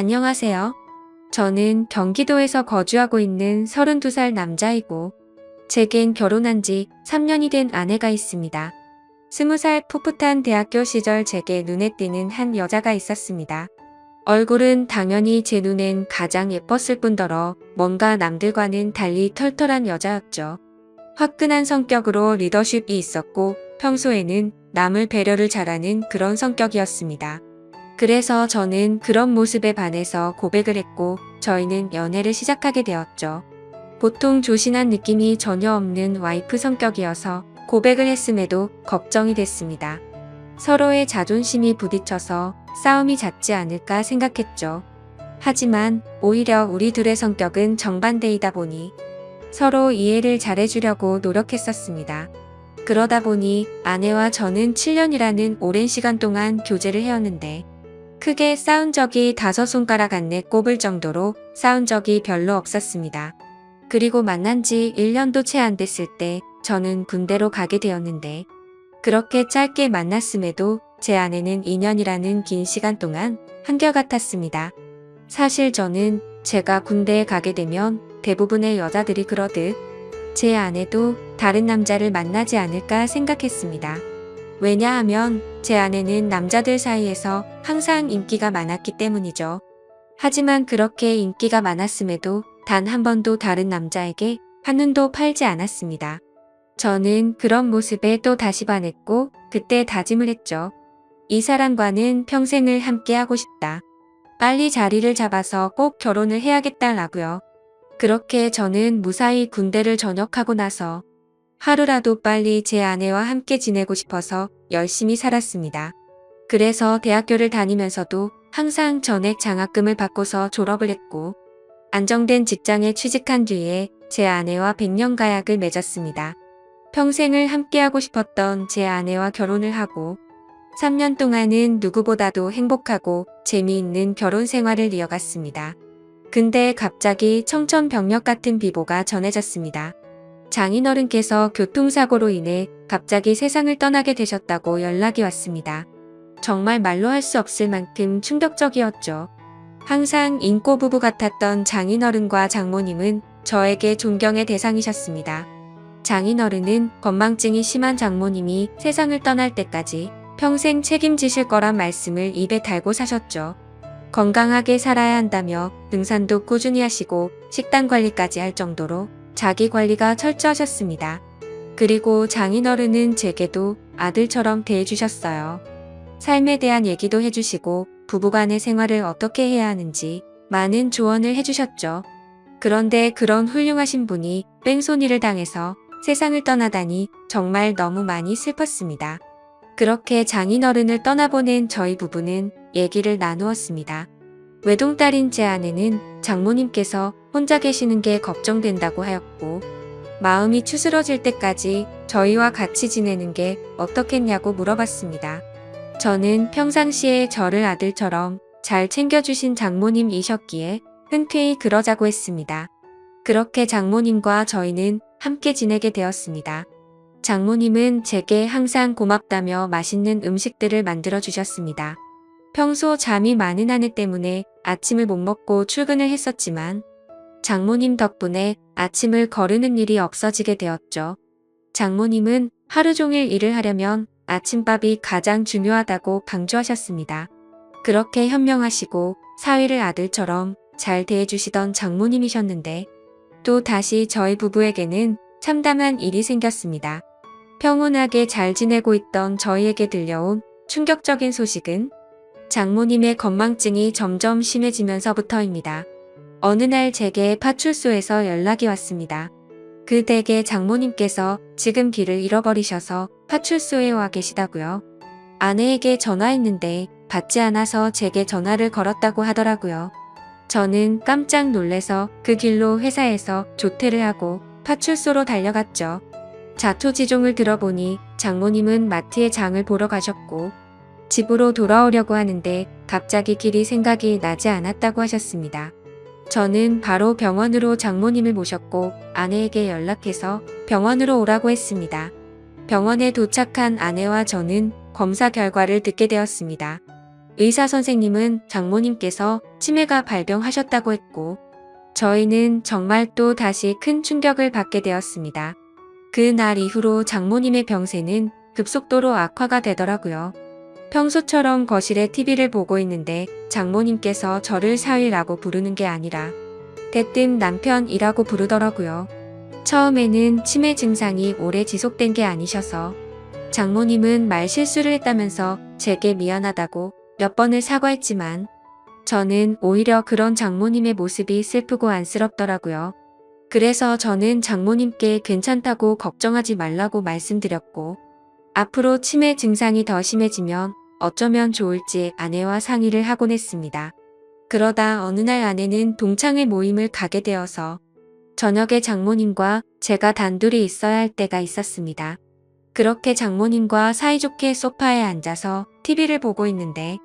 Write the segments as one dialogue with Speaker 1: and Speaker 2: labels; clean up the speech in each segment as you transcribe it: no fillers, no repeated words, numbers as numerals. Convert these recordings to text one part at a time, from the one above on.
Speaker 1: 안녕하세요. 저는 경기도에서 거주하고 있는 32살 남자이고, 제겐 결혼한 지 3년이 된 아내가 있습니다. 20살 풋풋한 대학교 시절 제게 눈에 띄는 한 여자가 있었습니다. 얼굴은 당연히 제 눈엔 가장 예뻤을 뿐더러 뭔가 남들과는 달리 털털한 여자였죠. 화끈한 성격으로 리더십이 있었고 평소에는 남을 배려를 잘하는 그런 성격이었습니다. 그래서 저는 그런 모습에 반해서 고백을 했고 저희는 연애를 시작하게 되었죠. 보통 조신한 느낌이 전혀 없는 와이프 성격이어서 고백을 했음에도 걱정이 됐습니다. 서로의 자존심이 부딪혀서 싸움이 잦지 않을까 생각했죠. 하지만 오히려 우리 둘의 성격은 정반대이다 보니 서로 이해를 잘해주려고 노력했었습니다. 그러다 보니 아내와 저는 7년이라는 오랜 시간 동안 교제를 해왔는데 크게 싸운 적이 5손가락 안에 꼽을 정도로 싸운 적이 별로 없었습니다. 그리고 만난 지 1년도 채 안 됐을 때 저는 군대로 가게 되었는데 그렇게 짧게 만났음에도 제 아내는 2년이라는 긴 시간 동안 한결같았습니다. 사실 저는 제가 군대에 가게 되면 대부분의 여자들이 그러듯 제 아내도 다른 남자를 만나지 않을까 생각했습니다. 왜냐하면 제 아내는 남자들 사이에서 항상 인기가 많았기 때문이죠. 하지만 그렇게 인기가 많았음에도 단 한 번도 다른 남자에게 한눈도 팔지 않았습니다. 저는 그런 모습에 또 다시 반했고 그때 다짐을 했죠. 이 사람과는 평생을 함께하고 싶다. 빨리 자리를 잡아서 꼭 결혼을 해야겠다라고요. 그렇게 저는 무사히 군대를 전역하고 나서 하루라도 빨리 제 아내와 함께 지내고 싶어서 열심히 살았습니다. 그래서 대학교를 다니면서도 항상 전액 장학금을 받고서 졸업을 했고 안정된 직장에 취직한 뒤에 제 아내와 100년 가약을 맺었습니다. 평생을 함께하고 싶었던 제 아내와 결혼을 하고 3년 동안은 누구보다도 행복하고 재미있는 결혼 생활을 이어갔습니다. 근데 갑자기 청천벽력 같은 비보가 전해졌습니다. 장인어른께서 교통사고로 인해 갑자기 세상을 떠나게 되셨다고 연락이 왔습니다. 정말 말로 할 수 없을 만큼 충격적이었죠. 항상 인꼬부부 같았던 장인어른과 장모님은 저에게 존경의 대상이셨습니다. 장인어른은 건망증이 심한 장모님이 세상을 떠날 때까지 평생 책임지실 거란 말씀을 입에 달고 사셨죠. 건강하게 살아야 한다며 등산도 꾸준히 하시고 식단 관리까지 할 정도로 자기 관리가 철저하셨습니다. 그리고 장인어른은 제게도 아들처럼 대해주셨어요. 삶에 대한 얘기도 해주시고 부부간의 생활을 어떻게 해야 하는지 많은 조언을 해주셨죠. 그런데 그런 훌륭하신 분이 뺑소니를 당해서 세상을 떠나다니 정말 너무 많이 슬펐습니다. 그렇게 장인어른을 떠나보낸 저희 부부는 얘기를 나누었습니다. 외동딸인 제 아내는 장모님께서 혼자 계시는 게 걱정된다고 하였고 마음이 추스러질 때까지 저희와 같이 지내는 게 어떻겠냐고 물어봤습니다. 저는 평상시에 저를 아들처럼 잘 챙겨주신 장모님이셨기에 흔쾌히 그러자고 했습니다. 그렇게 장모님과 저희는 함께 지내게 되었습니다. 장모님은 제게 항상 고맙다며 맛있는 음식들을 만들어 주셨습니다. 평소 잠이 많은 아내 때문에 아침을 못 먹고 출근을 했었지만 장모님 덕분에 아침을 거르는 일이 없어지게 되었죠. 장모님은 하루 종일 일을 하려면 아침밥이 가장 중요하다고 강조하셨습니다. 그렇게 현명하시고 사위를 아들처럼 잘 대해주시던 장모님이셨는데 또 다시 저희 부부에게는 참담한 일이 생겼습니다. 평온하게 잘 지내고 있던 저희에게 들려온 충격적인 소식은 장모님의 건망증이 점점 심해지면서부터입니다. 어느 날 제게 파출소에서 연락이 왔습니다. 그 댁에 장모님께서 지금 길을 잃어버리셔서 파출소에 와 계시다고요. 아내에게 전화했는데 받지 않아서 제게 전화를 걸었다고 하더라고요. 저는 깜짝 놀래서 그 길로 회사에서 조퇴를 하고 파출소로 달려갔죠. 자초지종을 들어보니 장모님은 마트에 장을 보러 가셨고 집으로 돌아오려고 하는데 갑자기 길이 생각이 나지 않았다고 하셨습니다. 저는 바로 병원으로 장모님을 모셨고 아내에게 연락해서 병원으로 오라고 했습니다. 병원에 도착한 아내와 저는 검사 결과를 듣게 되었습니다. 의사 선생님은 장모님께서 치매가 발병하셨다고 했고, 저희는 정말 또 다시 큰 충격을 받게 되었습니다. 그날 이후로 장모님의 병세는 급속도로 악화가 되더라고요. 평소처럼 거실에 TV를 보고 있는데 장모님께서 저를 사위라고 부르는 게 아니라 대뜸 남편이라고 부르더라고요. 처음에는 치매 증상이 오래 지속된 게 아니셔서 장모님은 말 실수를 했다면서 제게 미안하다고 몇 번을 사과했지만 저는 오히려 그런 장모님의 모습이 슬프고 안쓰럽더라고요. 그래서 저는 장모님께 괜찮다고 걱정하지 말라고 말씀드렸고, 앞으로 치매 증상이 더 심해지면 어쩌면 좋을지 아내와 상의를 하곤 했습니다. 그러다 어느 날 아내는 동창회 모임을 가게 되어서 저녁에 장모님과 제가 단둘이 있어야 할 때가 있었습니다. 그렇게 장모님과 사이좋게 소파에 앉아서 TV를 보고 있는데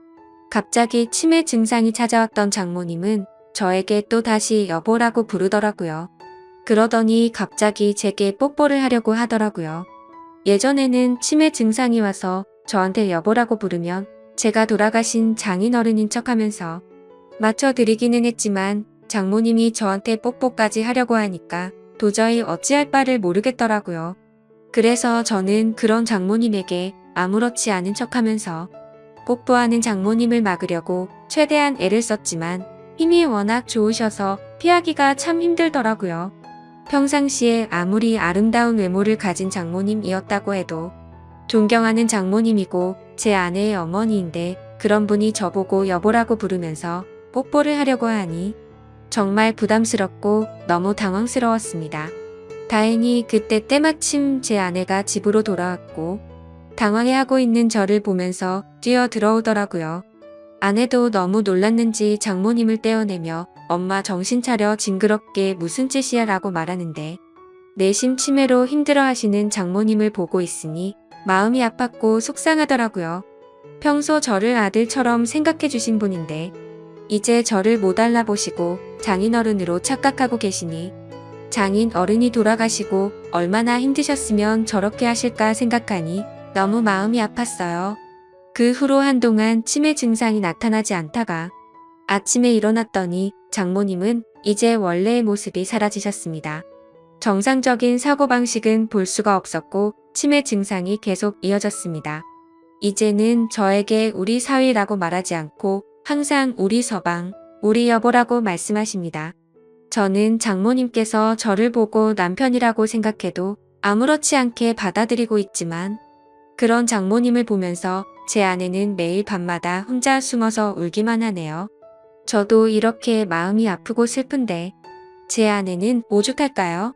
Speaker 1: 갑자기 치매 증상이 찾아왔던 장모님은 저에게 또 다시 여보라고 부르더라고요. 그러더니 갑자기 제게 뽀뽀를 하려고 하더라고요. 예전에는 치매 증상이 와서 저한테 여보라고 부르면 제가 돌아가신 장인어른인 척하면서 맞춰드리기는 했지만 장모님이 저한테 뽀뽀까지 하려고 하니까 도저히 어찌할 바를 모르겠더라고요. 그래서 저는 그런 장모님에게 아무렇지 않은 척하면서 뽀뽀하는 장모님을 막으려고 최대한 애를 썼지만 힘이 워낙 좋으셔서 피하기가 참 힘들더라고요. 평상시에 아무리 아름다운 외모를 가진 장모님이었다고 해도 존경하는 장모님이고 제 아내의 어머니인데 그런 분이 저보고 여보라고 부르면서 뽀뽀를 하려고 하니 정말 부담스럽고 너무 당황스러웠습니다. 다행히 그때 때마침 제 아내가 집으로 돌아왔고 당황해하고 있는 저를 보면서 뛰어 들어오더라고요. 아내도 너무 놀랐는지 장모님을 떼어내며 엄마 정신 차려 징그럽게 무슨 짓이야 라고 말하는데 내심 치매로 힘들어하시는 장모님을 보고 있으니 마음이 아팠고 속상하더라고요. 평소 저를 아들처럼 생각해 주신 분인데 이제 저를 못 알아보시고 장인어른으로 착각하고 계시니 장인어른이 돌아가시고 얼마나 힘드셨으면 저렇게 하실까 생각하니 너무 마음이 아팠어요. 그 후로 한동안 치매 증상이 나타나지 않다가 아침에 일어났더니 장모님은 이제 원래의 모습이 사라지셨습니다. 정상적인 사고방식은 볼 수가 없었고 치매 증상이 계속 이어졌습니다. 이제는 저에게 우리 사위라고 말하지 않고 항상 우리 서방, 우리 여보라고 말씀하십니다. 저는 장모님께서 저를 보고 남편이라고 생각해도 아무렇지 않게 받아들이고 있지만 그런 장모님을 보면서 제 아내는 매일 밤마다 혼자 숨어서 울기만 하네요. 저도 이렇게 마음이 아프고 슬픈데 제 아내는 오죽할까요?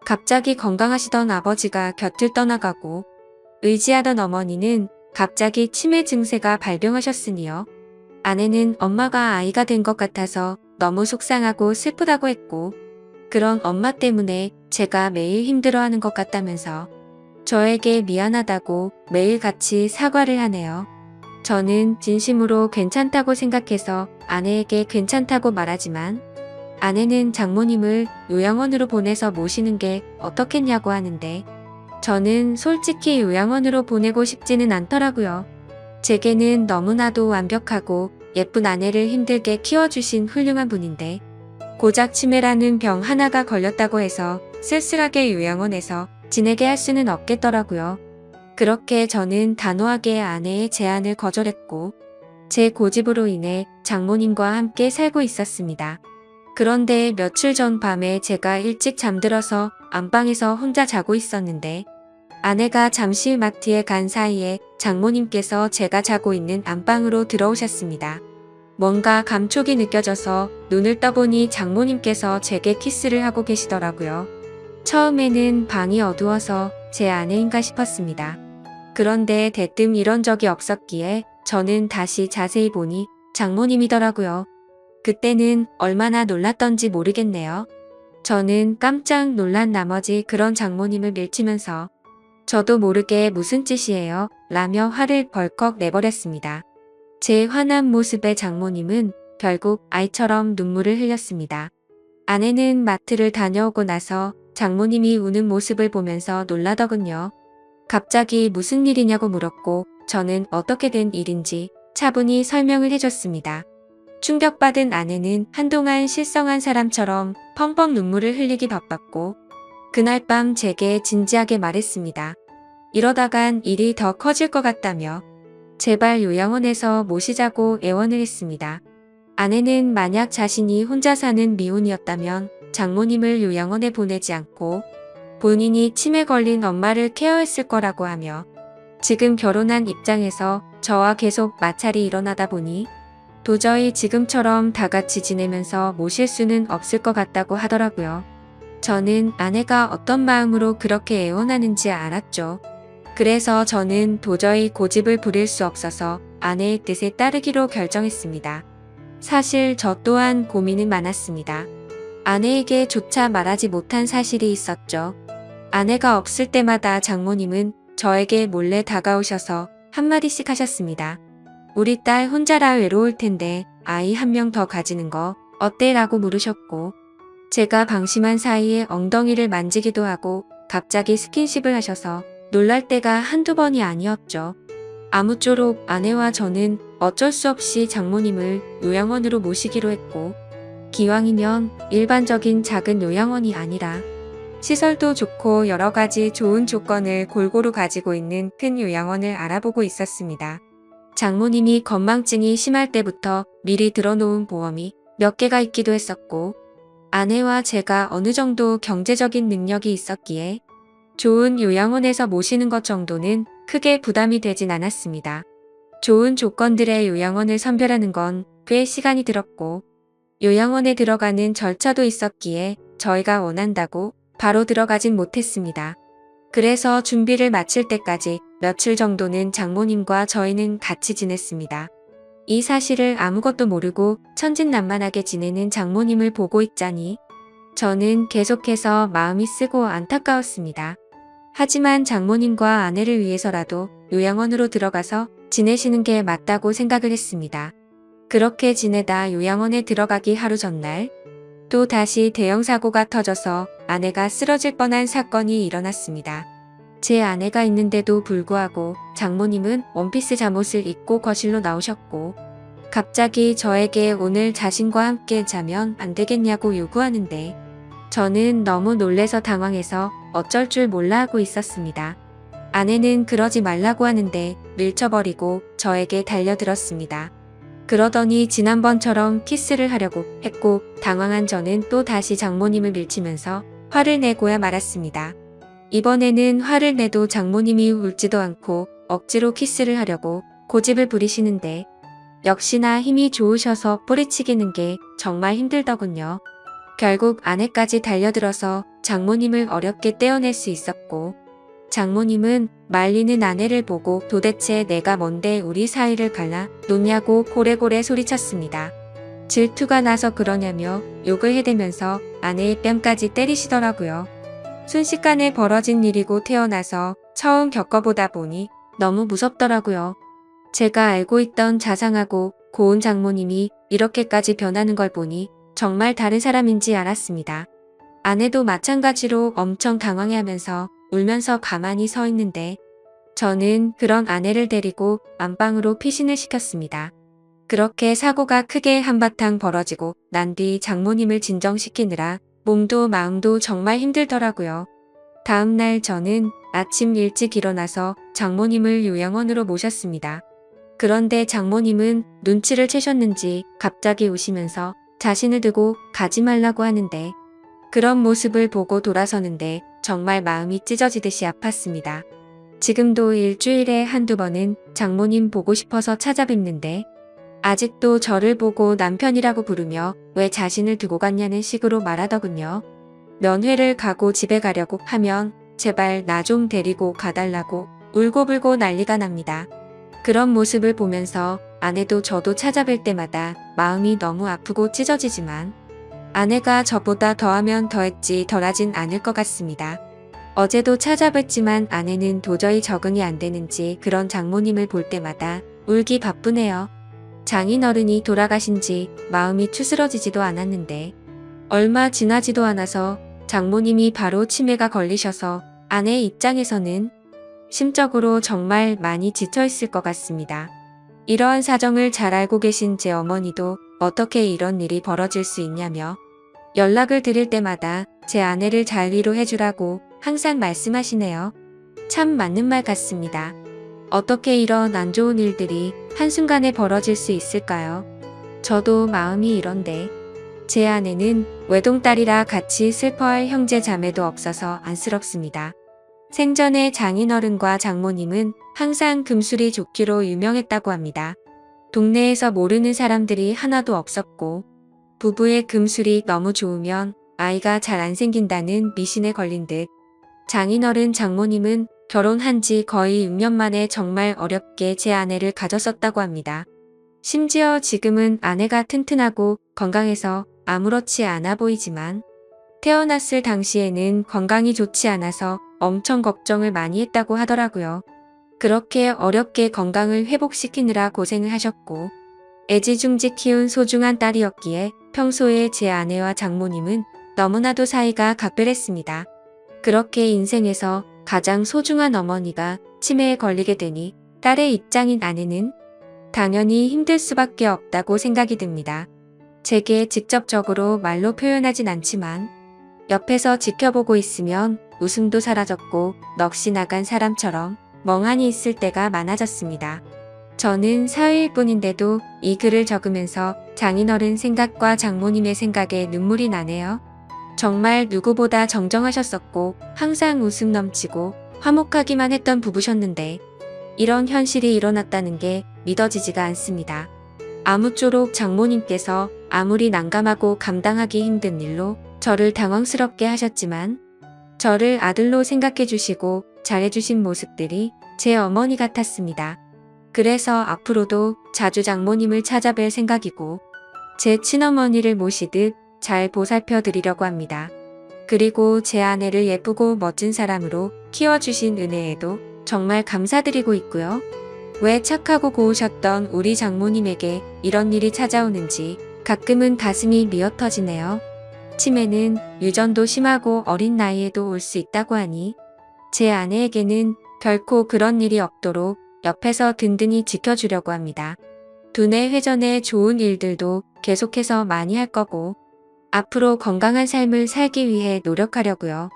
Speaker 1: 갑자기 건강하시던 아버지가 곁을 떠나가고 의지하던 어머니는 갑자기 치매 증세가 발병하셨으니요. 아내는 엄마가 아이가 된 것 같아서 너무 속상하고 슬프다고 했고 그런 엄마 때문에 제가 매일 힘들어하는 것 같다면서 저에게 미안하다고 매일 같이 사과를 하네요. 저는 진심으로 괜찮다고 생각해서 아내에게 괜찮다고 말하지만 아내는 장모님을 요양원으로 보내서 모시는 게 어떻겠냐고 하는데 저는 솔직히 요양원으로 보내고 싶지는 않더라고요. 제게는 너무나도 완벽하고 예쁜 아내를 힘들게 키워주신 훌륭한 분인데 고작 치매라는 병 하나가 걸렸다고 해서 쓸쓸하게 요양원에서 지내게 할 수는 없겠더라고요. 그렇게 저는 단호하게 아내의 제안을 거절했고 제 고집으로 인해 장모님과 함께 살고 있었습니다. 그런데 며칠 전 밤에 제가 일찍 잠들어서 안방에서 혼자 자고 있었는데 아내가 잠시 마트에 간 사이에 장모님께서 제가 자고 있는 안방으로 들어오셨습니다. 뭔가 감촉이 느껴져서 눈을 떠보니 장모님께서 제게 키스를 하고 계시더라고요. 처음에는 방이 어두워서 제 아내인가 싶었습니다. 그런데 대뜸 이런 적이 없었기에 저는 다시 자세히 보니 장모님이더라고요. 그때는 얼마나 놀랐던지 모르겠네요. 저는 깜짝 놀란 나머지 그런 장모님을 밀치면서 저도 모르게 무슨 짓이에요? 라며 화를 벌컥 내버렸습니다. 제 화난 모습에 장모님은 결국 아이처럼 눈물을 흘렸습니다. 아내는 마트를 다녀오고 나서 장모님이 우는 모습을 보면서 놀라더군요. 갑자기 무슨 일이냐고 물었고 저는 어떻게 된 일인지 차분히 설명을 해줬습니다. 충격받은 아내는 한동안 실성한 사람처럼 펑펑 눈물을 흘리기 바빴고 그날 밤 제게 진지하게 말했습니다. 이러다간 일이 더 커질 것 같다며 제발 요양원에서 모시자고 애원을 했습니다. 아내는 만약 자신이 혼자 사는 미혼이었다면 장모님을 요양원에 보내지 않고 본인이 치매 걸린 엄마를 케어했을 거라고 하며 지금 결혼한 입장에서 저와 계속 마찰이 일어나다 보니 도저히 지금처럼 다 같이 지내면서 모실 수는 없을 것 같다고 하더라고요. 저는 아내가 어떤 마음으로 그렇게 애원하는지 알았죠. 그래서 저는 도저히 고집을 부릴 수 없어서 아내의 뜻에 따르기로 결정했습니다. 사실 저 또한 고민이 많았습니다. 아내에게 조차 말하지 못한 사실이 있었죠. 아내가 없을 때마다 장모님은 저에게 몰래 다가오셔서 한마디씩 하셨습니다. 우리 딸 혼자라 외로울 텐데 아이 한 명 더 가지는 거 어때? 라고 물으셨고 제가 방심한 사이에 엉덩이를 만지기도 하고 갑자기 스킨십을 하셔서 놀랄 때가 한두 번이 아니었죠. 아무쪼록 아내와 저는 어쩔 수 없이 장모님을 요양원으로 모시기로 했고 기왕이면 일반적인 작은 요양원이 아니라 시설도 좋고 여러 가지 좋은 조건을 골고루 가지고 있는 큰 요양원을 알아보고 있었습니다. 장모님이 건망증이 심할 때부터 미리 들어놓은 보험이 몇 개가 있기도 했었고 아내와 제가 어느 정도 경제적인 능력이 있었기에 좋은 요양원에서 모시는 것 정도는 크게 부담이 되진 않았습니다. 좋은 조건들의 요양원을 선별하는 건 꽤 시간이 들었고 요양원에 들어가는 절차도 있었기에 저희가 원한다고 바로 들어가진 못했습니다. 그래서 준비를 마칠 때까지 며칠 정도는 장모님과 저희는 같이 지냈습니다. 이 사실을 아무것도 모르고 천진난만하게 지내는 장모님을 보고 있자니 저는 계속해서 마음이 쓰고 안타까웠습니다. 하지만 장모님과 아내를 위해서라도 요양원으로 들어가서 지내시는 게 맞다고 생각을 했습니다. 그렇게 지내다 요양원에 들어가기 하루 전날 또 다시 대형 사고가 터져서 아내가 쓰러질 뻔한 사건이 일어났습니다. 제 아내가 있는데도 불구하고 장모님은 원피스 잠옷을 입고 거실로 나오셨고 갑자기 저에게 오늘 자신과 함께 자면 안 되겠냐고 요구하는데 저는 너무 놀래서 당황해서 어쩔 줄 몰라 하고 있었습니다. 아내는 그러지 말라고 하는데 밀쳐버리고 저에게 달려들었습니다. 그러더니 지난번처럼 키스를 하려고 했고 당황한 저는 또 다시 장모님을 밀치면서 화를 내고야 말았습니다. 이번에는 화를 내도 장모님이 울지도 않고 억지로 키스를 하려고 고집을 부리시는데 역시나 힘이 좋으셔서 뿌리치기는 게 정말 힘들더군요. 결국 아내까지 달려들어서 장모님을 어렵게 떼어낼 수 있었고 장모님은 말리는 아내를 보고 도대체 내가 뭔데 우리 사이를 갈라 놓냐고 고래고래 소리쳤습니다. 질투가 나서 그러냐며 욕을 해대면서 아내의 뺨까지 때리시더라고요. 순식간에 벌어진 일이고 태어나서 처음 겪어보다 보니 너무 무섭더라고요. 제가 알고 있던 자상하고 고운 장모님이 이렇게까지 변하는 걸 보니 정말 다른 사람인지 알았습니다. 아내도 마찬가지로 엄청 당황해하면서 울면서 가만히 서 있는데 저는 그런 아내를 데리고 안방으로 피신을 시켰습니다. 그렇게 사고가 크게 한바탕 벌어지고 난 뒤 장모님을 진정시키느라 몸도 마음도 정말 힘들더라고요. 다음날 저는 아침 일찍 일어나서 장모님을 요양원으로 모셨습니다. 그런데 장모님은 눈치를 채셨는지 갑자기 우시면서 자신을 두고 가지 말라고 하는데 그런 모습을 보고 돌아서는데 정말 마음이 찢어지듯이 아팠습니다. 지금도 일주일에 한두 번은 장모님 보고 싶어서 찾아뵙는데 아직도 저를 보고 남편이라고 부르며 왜 자신을 두고 갔냐는 식으로 말하더군요. 면회를 가고 집에 가려고 하면 제발 나 좀 데리고 가달라고 울고불고 난리가 납니다. 그런 모습을 보면서 아내도 저도 찾아뵐 때마다 마음이 너무 아프고 찢어지지만 아내가 저보다 더하면 더했지 덜하진 않을 것 같습니다. 어제도 찾아뵀지만 아내는 도저히 적응이 안 되는지 그런 장모님을 볼 때마다 울기 바쁘네요. 장인어른이 돌아가신 지 마음이 추스러지지도 않았는데 얼마 지나지도 않아서 장모님이 바로 치매가 걸리셔서 아내의 입장에서는 심적으로 정말 많이 지쳐있을 것 같습니다. 이러한 사정을 잘 알고 계신 제 어머니도 어떻게 이런 일이 벌어질 수 있냐며 연락을 드릴 때마다 제 아내를 잘 위로해주라고 항상 말씀하시네요. 참 맞는 말 같습니다. 어떻게 이런 안 좋은 일들이 한순간에 벌어질 수 있을까요? 저도 마음이 이런데 제 아내는 외동딸이라 같이 슬퍼할 형제 자매도 없어서 안쓰럽습니다. 생전에 장인어른과 장모님은 항상 금술이 좋기로 유명했다고 합니다. 동네에서 모르는 사람들이 하나도 없었고 부부의 금술이 너무 좋으면 아이가 잘 안 생긴다는 미신에 걸린 듯 장인어른 장모님은 결혼한 지 거의 6년 만에 정말 어렵게 제 아내를 가졌었다고 합니다. 심지어 지금은 아내가 튼튼하고 건강해서 아무렇지 않아 보이지만 태어났을 당시에는 건강이 좋지 않아서 엄청 걱정을 많이 했다고 하더라고요. 그렇게 어렵게 건강을 회복시키느라 고생을 하셨고 애지중지 키운 소중한 딸이었기에 평소에 제 아내와 장모님은 너무나도 사이가 각별했습니다. 그렇게 인생에서 가장 소중한 어머니가 치매에 걸리게 되니 딸의 입장인 아내는 당연히 힘들 수밖에 없다고 생각이 듭니다. 제게 직접적으로 말로 표현하진 않지만 옆에서 지켜보고 있으면 웃음도 사라졌고 넋이 나간 사람처럼 멍하니 있을 때가 많아졌습니다. 저는 사회일 뿐인데도 이 글을 적으면서 장인어른 생각과 장모님의 생각에 눈물이 나네요. 정말 누구보다 정정하셨었고 항상 웃음 넘치고 화목하기만 했던 부부셨는데 이런 현실이 일어났다는 게 믿어지지가 않습니다. 아무쪼록 장모님께서 아무리 난감하고 감당하기 힘든 일로 저를 당황스럽게 하셨지만 저를 아들로 생각해 주시고 잘해주신 모습들이 제 어머니 같았습니다. 그래서 앞으로도 자주 장모님을 찾아뵐 생각이고 제 친어머니를 모시듯 잘 보살펴 드리려고 합니다. 그리고 제 아내를 예쁘고 멋진 사람으로 키워주신 은혜에도 정말 감사드리고 있고요. 왜 착하고 고우셨던 우리 장모님에게 이런 일이 찾아오는지 가끔은 가슴이 미어터지네요. 치매는 유전도 심하고 어린 나이에도 올 수 있다고 하니 제 아내에게는 결코 그런 일이 없도록 옆에서 든든히 지켜주려고 합니다. 두뇌 회전에 좋은 일들도 계속해서 많이 할 거고 앞으로 건강한 삶을 살기 위해 노력하려고요.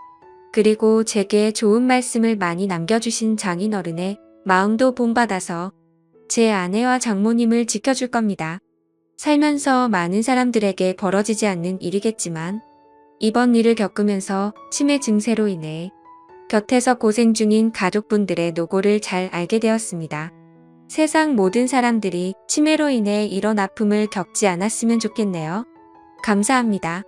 Speaker 1: 그리고 제게 좋은 말씀을 많이 남겨주신 장인어른의 마음도 본받아서 제 아내와 장모님을 지켜줄 겁니다. 살면서 많은 사람들에게 벌어지지 않는 일이겠지만 이번 일을 겪으면서 치매 증세로 인해 곁에서 고생 중인 가족분들의 노고를 잘 알게 되었습니다. 세상 모든 사람들이 치매로 인해 이런 아픔을 겪지 않았으면 좋겠네요. 감사합니다.